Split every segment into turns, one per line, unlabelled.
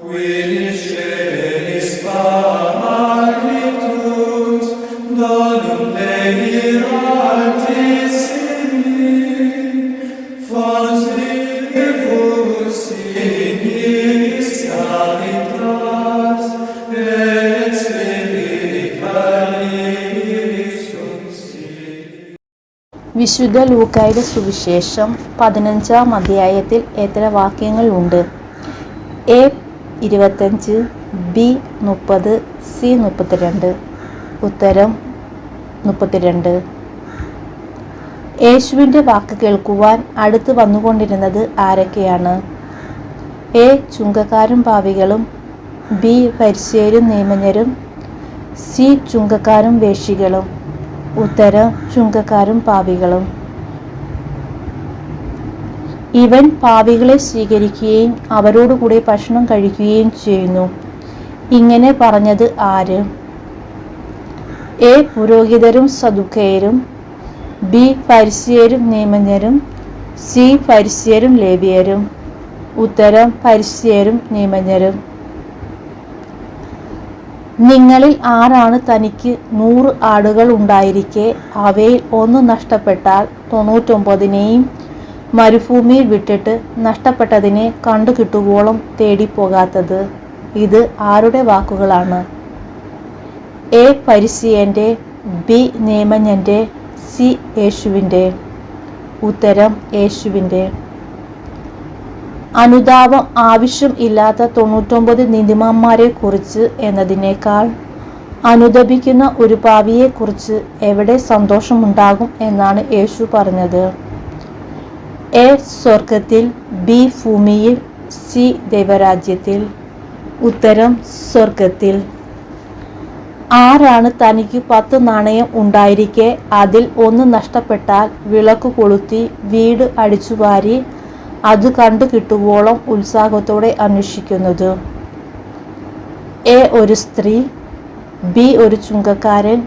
വിശുദ്ധ ലൂക്കായുടെ സുവിശേഷം 15-ാം അധ്യായത്തിൽ എത്ര വാക്യങ്ങൾ ഉണ്ട്? A 25, B 30, C 32. ഉത്തരം 32. യേശുവിൻ്റെ വാക്ക് കേൾക്കുവാൻ അടുത്ത് വന്നുകൊണ്ടിരുന്നത് ആരൊക്കെയാണ്? എ ചുങ്കക്കാരും പാപികളും, ബി ഫരിസേയരും നിയമജ്ഞരും, സി ചുങ്കക്കാരും വേശ്യകളും. ഉത്തരം ചുങ്കക്കാരും പാപികളും. ഇവൻ പാപികളെ സ്വീകരിക്കുകയും അവരോടുകൂടെ ഭക്ഷണം കഴിക്കുകയും ചെയ്യുന്നു. ഇങ്ങനെ പറഞ്ഞത് ആര്? എ പുരോഹിതരും സദുക്കയരും, ബി ഫരിസേയരും നിയമജ്ഞരും, സി ഫരിസേയരും ലേവ്യരും. ഉത്തരം ഫരിസേയരും നിയമജ്ഞരും. നിങ്ങളിൽ ആരാണ് തനിക്ക് 100 ആടുകൾ ഉണ്ടായിരിക്കെ അവയിൽ ഒന്ന് നഷ്ടപ്പെട്ടാൽ 99നെയും മരുഭൂമിയിൽ വിട്ടിട്ട് നഷ്ടപ്പെട്ടതിനെ കണ്ടുകിട്ടുവോളം തേടിപ്പോകാത്തത്? ഇത് ആരുടെ വാക്കുകളാണ്? എ ഫരിസേയൻ്റെ, ബി നിയമജ്ഞൻ്റെ, സി യേശുവിൻ്റെ. ഉത്തരം യേശുവിൻ്റെ. അനുതാപം ആവശ്യം ഇല്ലാത്ത 99 നീതിമാന്മാരെ കുറിച്ച് എന്നതിനേക്കാൾ അനുതപിക്കുന്ന ഒരു പാപിയെക്കുറിച്ച് എവിടെ സന്തോഷമുണ്ടാകും എന്നാണ് യേശു പറഞ്ഞത്. എ സ്വർഗത്തിൽ, ബി ഭൂമിയിൽ, സി ദൈവരാജ്യത്തിൽ. ഉത്തരം സ്വർഗത്തിൽ. ആരാണ് തനിക്ക് 10 നാണയം ഉണ്ടായിരിക്കെ അതിൽ ഒന്ന് നഷ്ടപ്പെട്ടാൽ വിളക്ക് കൊളുത്തി വീട് അടിച്ചുവാരി അത് കണ്ടു കിട്ടുവോളം ഉത്സാഹത്തോടെ അന്വേഷിക്കുന്നത്? എ ഒരു സ്ത്രീ, ബി ഒരു ചുങ്കക്കാരൻ,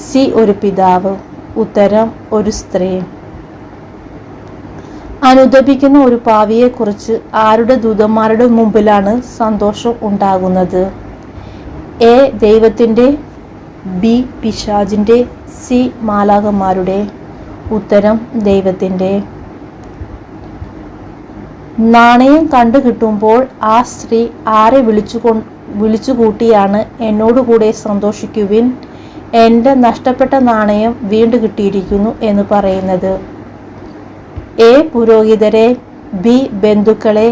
സി ഒരു പിതാവ്. ഉത്തരം ഒരു സ്ത്രീ. അനുതപിക്കുന്ന ഒരു പാപിയെക്കുറിച്ച് ആരുടെ ദൂതന്മാരുടെ മുമ്പിലാണ് സന്തോഷം ഉണ്ടാകുന്നത്? എ ദൈവത്തിൻ്റെ, ബി പിശാചിൻ്റെ, സി മാലാഖമാരുടെ. ഉത്തരം ദൈവത്തിൻ്റെ. നാണയം കണ്ടു കിട്ടുമ്പോൾ ആ സ്ത്രീ ആരെ വിളിച്ചുകൂട്ടിയാണ് എന്നോടുകൂടെ സന്തോഷിക്കുവിൻ, എൻ്റെ നഷ്ടപ്പെട്ട നാണയം വീണ്ടു കിട്ടിയിരിക്കുന്നു എന്ന് പറയുന്നത്? എ പുരോഹിതരെ, ബി ബന്ധുക്കളെ,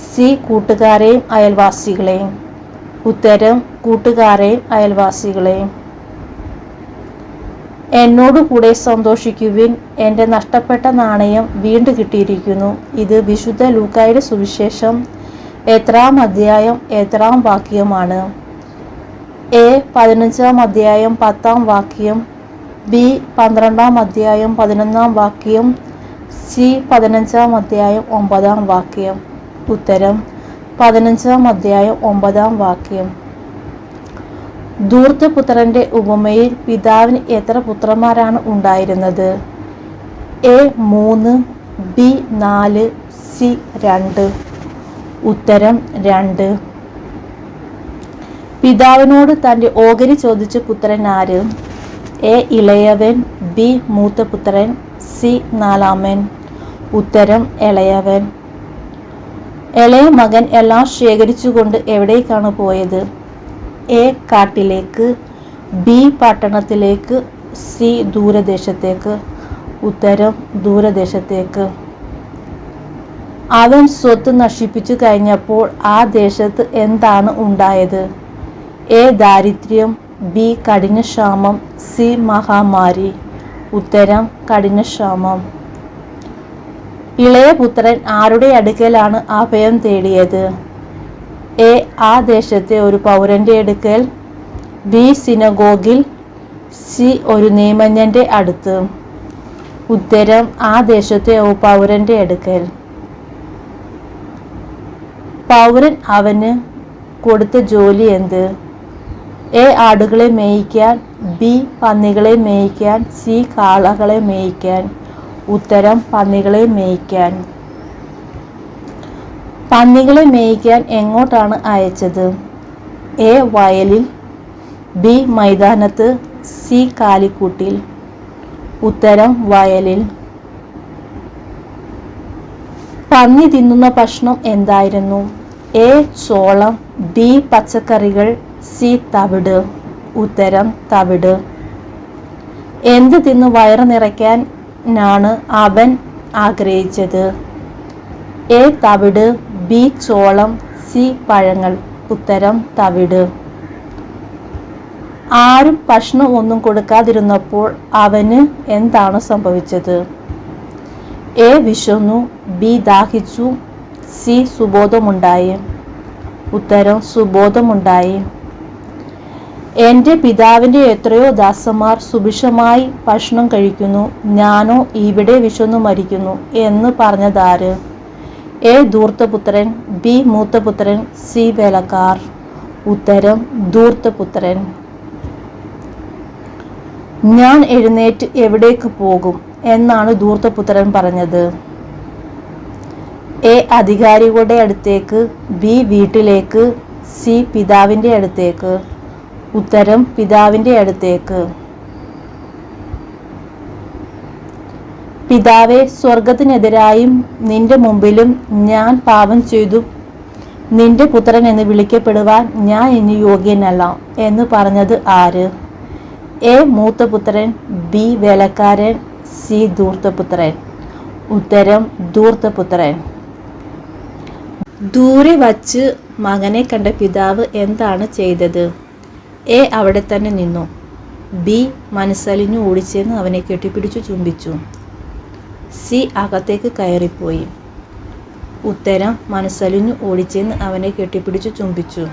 സി കൂട്ടുകാരെയും അയൽവാസികളെയും. ഉത്തരം കൂട്ടുകാരെയും അയൽവാസികളെയും. എന്നോടുകൂടെ സന്തോഷിക്കുവിൻ, എൻ്റെ നഷ്ടപ്പെട്ട നാണയം വീണ്ടു കിട്ടിയിരിക്കുന്നു. ഇത് വിശുദ്ധ ലൂക്കായുടെ സുവിശേഷം എത്രാം അധ്യായം എത്രാം വാക്യമാണ്? എ 15-ാം അധ്യായം 10-ാം വാക്യം, ബി 12-ാം അധ്യായം 11-ാം വാക്യം, സി 15-ാം അധ്യായം 9-ാം വാക്യം. ഉത്തരം 15-ാം അധ്യായം 9-ാം വാക്യം. ധൂർത്തപുത്രന്റെ ഉപമയിൽ പിതാവിന് എത്ര പുത്രന്മാരാണ് ഉണ്ടായിരുന്നത്? A 3, B 4, C 2. ഉത്തരം 2. പിതാവിനോട് തൻ്റെ ഓഹരി ചോദിച്ച പുത്രൻ ആര്? എ ഇളയവൻ, ബി മൂത്തപുത്രൻ, സി നാലാമൻ. ഉത്തരം ഇളയവൻ. ഇളയ മകൻ എല്ലാം ശേഖരിച്ചുകൊണ്ട് എവിടേക്കാണ് പോയത്? എ കാട്ടിലേക്ക്, ബി പട്ടണത്തിലേക്ക്, സി ദൂരദേശത്തേക്ക്. ഉത്തരം ദൂരദേശത്തേക്ക്. അവൻ സ്വത്ത് നശിപ്പിച്ചു കഴിഞ്ഞപ്പോൾ ആ ദേശത്ത് എന്താണ് ഉണ്ടായത്? എ ദാരിദ്ര്യം, ബി കഠിനക്ഷാമം, സി മഹാമാരി. ഉത്തരം കഠിനക്ഷാമം. ഇളയ പുത്രൻ ആരുടെ അടുക്കലാണ് അഭയം തേടിയത്? എ ആ ദേശത്തെ ഒരു പൗരന്റെ അടുക്കൽ, ബി സിനഗോഗിൽ, സി ഒരു നിയമജ്ഞന്റെ അടുത്ത്. ഉത്തരം ആ ദേശത്തെ ഒരു പൗരന്റെ അടുക്കൽ. പൗരൻ അവന് കൊടുത്ത ജോലി എന്ത്? എ ആടുകളെ മേയിക്കാൻ, ബി പന്നികളെ മേയിക്കാൻ, സി കാളകളെ മേയിക്കാൻ. ഉത്തരം പന്നികളെ മേയിക്കാൻ. പന്നികളെ മേയ്ക്കാൻ എങ്ങോട്ടാണ് അയച്ചത്? എ വയലിൽ, ബി മൈതാനത്ത്, സി കാലിക്കൂട്ടിൽ. ഉത്തരം വയലിൽ. പന്നി തിന്നുന്ന ഭക്ഷണം എന്തായിരുന്നു? എ ചോളം, ബി പച്ചക്കറികൾ, സി തവിട്. ഉത്തരം തവിട്. എന്ത് തിന്ന് വയറ് നിറയ്ക്കാനാണ് അവൻ ആഗ്രഹിച്ചത്? എ തവിട്, ബി ചോളം, സി പഴങ്ങൾ. ഉത്തരം തവിട്. ആരും ഭക്ഷണം ഒന്നും കൊടുക്കാതിരുന്നപ്പോൾ അവന് എന്താണ് സംഭവിച്ചത്? എ വിശന്നു, ബി ദാഹിച്ചു, സി സുബോധമുണ്ടായി. ഉത്തരം സുബോധമുണ്ടായി. എൻ്റെ പിതാവിൻ്റെ എത്രയോ ദാസന്മാർ സുഭിക്ഷമായി ഭക്ഷണം കഴിക്കുന്നു, ഞാനോ ഇവിടെ വിശന്നു മരിക്കുന്നു എന്ന് പറഞ്ഞതാര്? എ ധൂർത്തപുത്രൻ, ബി മൂത്തപുത്രൻ, സി വേലക്കാർ. ഉത്തരം ധൂർത്തപുത്രൻ. ഞാൻ എഴുന്നേറ്റ് എവിടേക്ക് പോകും എന്നാണ് ധൂർത്തപുത്രൻ പറഞ്ഞത്? എ അധികാരികളുടെ അടുത്തേക്ക്, ബി വീട്ടിലേക്ക്, സി പിതാവിൻ്റെ അടുത്തേക്ക്. ഉത്തരം പിതാവിൻ്റെ അടുത്തേക്ക്. പിതാവേ, സ്വർഗത്തിനെതിരായും നിന്റെ മുമ്പിലും ഞാൻ പാപം ചെയ്തു നിന്റെ പുത്രൻ എന്ന് വിളിക്കപ്പെടുവാൻ ഞാൻ ഇനി യോഗ്യനല്ല എന്ന് പറഞ്ഞത് ആര്? എ മൂത്തപുത്രൻ, ബി വേലക്കാരൻ, സി ധൂർത്തപുത്രൻ. ഉത്തരം ധൂർത്തപുത്രൻ. ദൂരെ വച്ച് മകനെ കണ്ട പിതാവ് എന്താണ് ചെയ്തത്? എ അവിടെ തന്നെ നിന്നു, ബി മനസ്സലിഞ്ഞു ഓടിച്ചെന്ന് അവനെ കെട്ടിപ്പിടിച്ചു ചുംബിച്ചു, സി അകത്തേക്ക് കയറിപ്പോയി. ഉത്തരം മനസ്സലിഞ്ഞു ഓടിച്ചെന്ന് അവനെ കെട്ടിപ്പിടിച്ചു ചുംബിച്ചു.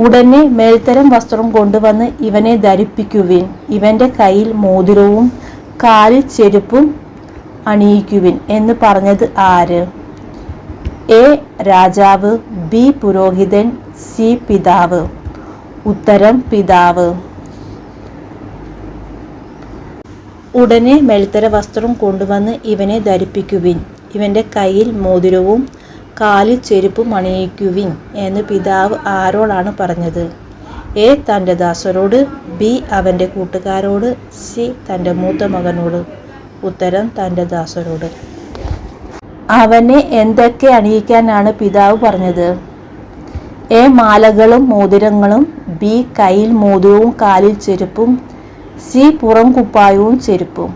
ഉടനെ മേൽത്തരം വസ്ത്രം കൊണ്ടുവന്ന് ഇവനെ ധരിപ്പിക്കുവിൻ, ഇവന്റെ കയ്യിൽ മോതിരവും കാലിൽ ചെരുപ്പും അണിയിക്കുവിൻ എന്ന് പറഞ്ഞത് ആര്? എ രാജാവ്, ബി പുരോഹിതൻ, സി പിതാവ്. ഉത്തരം പിതാവ്. ഉടനെ മേൽത്തര വസ്ത്രം കൊണ്ടുവന്ന് ഇവനെ ധരിപ്പിക്കുവിൻ, ഇവന്റെ കയ്യിൽ മോതിരവും കാലിൽ ചെരുപ്പും അണിയിക്കുവിൻ എന്ന് പിതാവ് ആരോടാണ് പറഞ്ഞത്? എ തൻ്റെ ദാസരോട്, ബി അവൻ്റെ കൂട്ടുകാരോട്, സി തൻ്റെ മൂത്ത മകനോട്. ഉത്തരം തൻ്റെ ദാസരോട്. അവനെ എന്തൊക്കെ അണിയിക്കാനാണ് പിതാവ് പറഞ്ഞത്? എ മാലകളും മോതിരങ്ങളും, ബി കയ്യിൽ മോതിരവും കാലിൽ ചെരുപ്പും, സി പുറം കുപ്പായവും ചെരുപ്പും.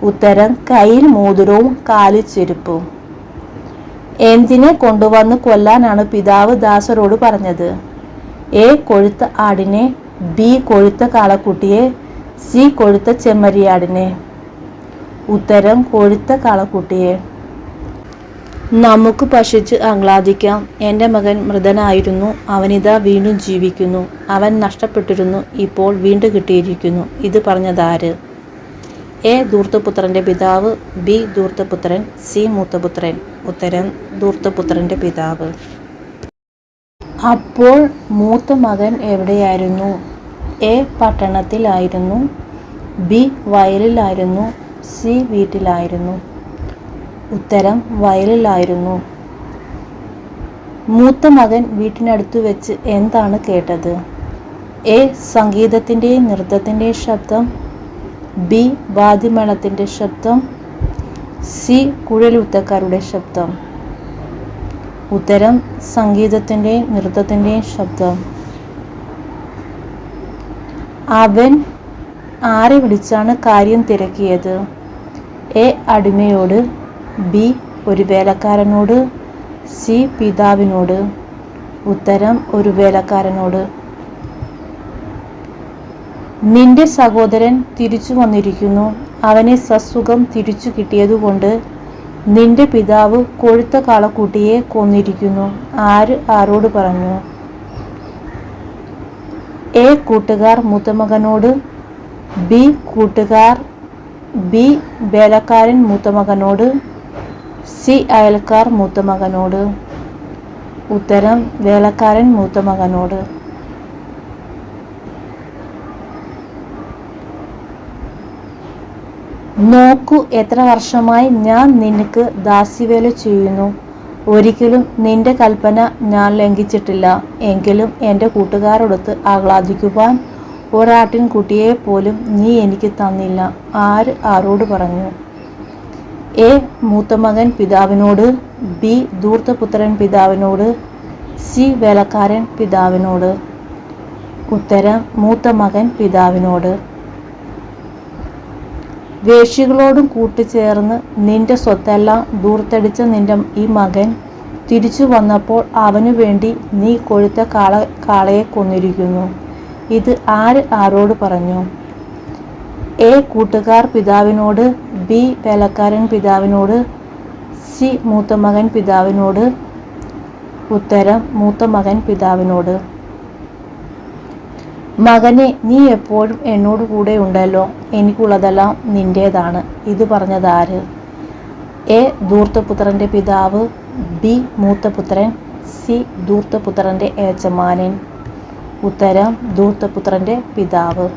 ഉത്തരം കയ്യിൽ മോതിരവും കാലിൽ ചെരുപ്പും. എന്തിനെ കൊണ്ടുവന്ന് കൊല്ലാനാണ് പിതാവ് ദാസരോട് പറഞ്ഞത്? എ കൊഴുത്ത ആടിനെ, ബി കൊഴുത്ത കാളക്കുട്ടിയെ, സി കൊഴുത്ത ചെമ്മരിയാടിനെ. ഉത്തരം കൊഴുത്ത കാളക്കുട്ടിയെ. നമുക്ക് ഭക്ഷിച്ച് ആഹ്ലാദിക്കാം, എൻ്റെ മകൻ മൃതനായിരുന്നു, അവനിതാ വീണ്ടും ജീവിക്കുന്നു, അവൻ നഷ്ടപ്പെട്ടിരുന്നു, ഇപ്പോൾ വീണ്ടും കിട്ടിയിരിക്കുന്നു. ഇത് പറഞ്ഞതാര്? എ ധൂർത്തപുത്രൻ്റെ പിതാവ്, ബി ധൂർത്തപുത്രൻ, സി മൂത്തപുത്രൻ. ഉത്തരം ധൂർത്തപുത്രൻ്റെ പിതാവ്. അപ്പോൾ മൂത്ത മകൻ എവിടെയായിരുന്നു? എ പട്ടണത്തിലായിരുന്നു, ബി വയലിലായിരുന്നു, സി വീട്ടിലായിരുന്നു. ഉത്തരം വയലിലായിരുന്നു. മൂത്ത മകൻ വീട്ടിനടുത്തു വെച്ച് എന്താണ് കേട്ടത്? എ സംഗീതത്തിൻ്റെയും നൃത്തത്തിൻ്റെയും ശബ്ദം, ബി വാദ്യമേളത്തിൻ്റെ ശബ്ദം, സി കുഴലൂത്തക്കാരുടെ ശബ്ദം. ഉത്തരം സംഗീതത്തിൻ്റെയും നൃത്തത്തിൻ്റെയും ശബ്ദം. അവൻ ആരെ വിളിച്ചാണ് കാര്യം തിരക്കിയത്? എ അടിമയോട്, ബി ഒരു വേലക്കാരനോട്, സി പിതാവിനോട്. ഉത്തരം ഒരു വേലക്കാരനോട്. നിന്റെ സഹോദരൻ തിരിച്ചു വന്നിരിക്കുന്നു, അവനെ സസുഖം തിരിച്ചു കിട്ടിയതുകൊണ്ട് നിന്റെ പിതാവ് കൊഴുത്ത കാളക്കുട്ടിയെ കൊന്നിരിക്കുന്നു. ആര് ആരോട് പറഞ്ഞു? എ കൂട്ടുകാർ മൂത്തമകനോട്, ബി വേലക്കാരൻ മൂത്തമകനോട്, സി അയൽക്കാർ മൂത്തമകനോട്. ഉത്തരം വേലക്കാരൻ മൂത്തമകനോട്. നോക്കൂ, എത്ര വർഷമായി ഞാൻ നിനക്ക് ദാസ്യവേല ചെയ്യുന്നു. ഒരിക്കലും നിന്റെ കൽപ്പന ഞാൻ ലംഘിച്ചിട്ടില്ല. എങ്കിലും എൻ്റെ കൂട്ടുകാരോടൊത്ത് ആഹ്ലാദിക്കുവാൻ ഒരാട്ടിൻകുട്ടിയെപ്പോലും നീ എനിക്ക് തന്നില്ല. ആര് ആരോട് പറഞ്ഞു? എ. മൂത്തമകൻ പിതാവിനോട്. ബി. ധൂർത്തപുത്രൻ പിതാവിനോട്. സി. വേലക്കാരൻ പിതാവിനോട്. ഉത്തരം മൂത്തമകൻ പിതാവിനോട്. വേശ്യകളോടും കൂട്ടുചേർന്ന് നിന്റെ സ്വത്തെല്ലാം ധൂർത്തടിച്ച നിന്റെ ഈ മകൻ തിരിച്ചു വന്നപ്പോൾ അവനു വേണ്ടി നീ കൊഴുത്ത കാളയെ കൊന്നിരിക്കുന്നു. ഇത് ആര് ആരോട് പറഞ്ഞു? എ. കൂട്ടുകാർ പിതാവിനോട്. ബി. വേലക്കാരൻ പിതാവിനോട്. സി. മൂത്തമകൻ പിതാവിനോട്. ഉത്തരം മൂത്തമകൻ പിതാവിനോട്. മകനെ, നീ എപ്പോഴും എന്നോട് കൂടെ ഉണ്ടല്ലോ. എനിക്കുള്ളതെല്ലാം നിന്റേതാണ്. ഇത് പറഞ്ഞതാര്? എ. ധൂർത്തപുത്രൻ്റെ പിതാവ്. ബി. മൂത്തപുത്രൻ. സി. ധൂർത്തപുത്രൻ്റെ യജമാനൻ. ഉത്തരം ധൂർത്തപുത്രൻ്റെ പിതാവ്.